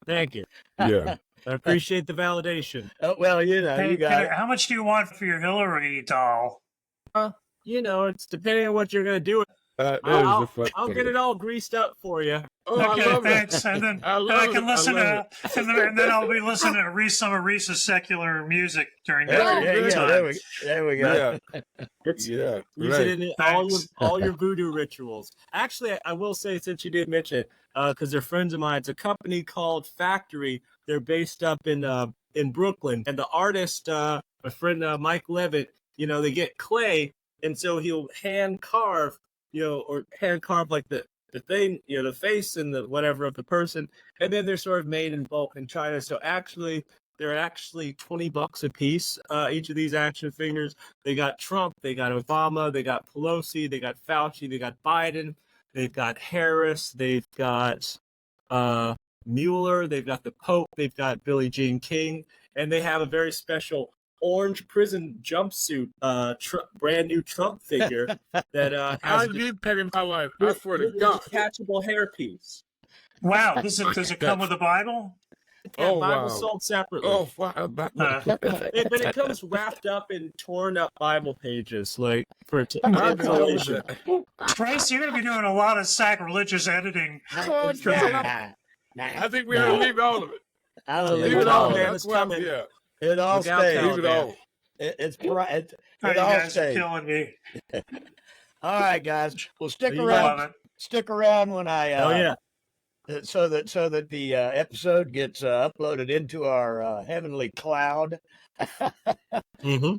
Thank you. Yeah. I appreciate the validation. Well, you got it. How much do you want for your Hillary doll? It's depending on what you're going to do. I'll get it all greased up for you. Oh, okay, I love thanks. That. And then I can listen to, and then I'll be listening to some of Reese's secular music during that time. There we go. Use it in all your voodoo rituals. Actually, I will say, since you did mention it, because they're friends of mine, it's a company called Factory. They're based up in Brooklyn, and the artist, my friend Mike Levitt, they get clay, and so he'll hand carve, like the thing, the face and the whatever of the person, and then they're sort of made in bulk in China. So they're actually $20 a piece. Each of these action figures. They got Trump, they got Obama, they got Pelosi, they got Fauci, they got Biden, they've got Harris, they've got Mueller, they've got the Pope, they've got Billie Jean King, and they have a very special orange prison jumpsuit, brand new Trump figure that I has need pet in my life. I swear to God. detachable hairpiece. Wow, does it come with a Bible? Yeah, Oh, Bible wow. sold separately. Oh, wow. But it comes wrapped up in torn up Bible pages, like for I installation. Trace, you're going to be doing a lot of sacrilegious editing. Oh, Nah, nah, I think we ought to leave all of it. I don't Leave leave it all all, of man. it. That's why I'm coming. here. It all Look out, stays. Leave it all. It Oh, all you guys are stays. killing me. All right, guys. Well, stick You I around. love it. Stick around when I Oh yeah. so that the episode gets uploaded into our heavenly cloud, Mm-hmm.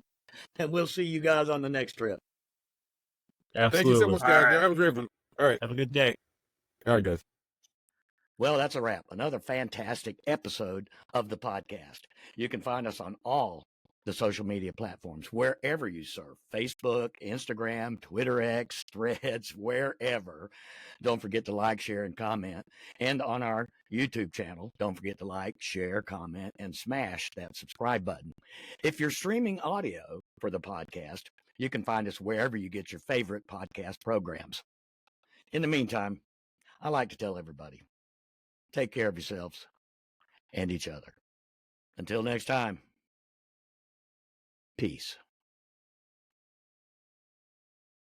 and we'll see you guys on the next trip. Absolutely. Thank you so much, All guys. right. That was great. All right. Have a good day. All right, guys. Well, that's a wrap. Another fantastic episode of the podcast. You can find us on all the social media platforms, wherever you surf, Facebook, Instagram, Twitter X, Threads, wherever. Don't forget to like, share, and comment. And on our YouTube channel, don't forget to like, share, comment, and smash that subscribe button. If you're streaming audio for the podcast, you can find us wherever you get your favorite podcast programs. In the meantime, I like to tell everybody, take care of yourselves and each other. Until next time, peace.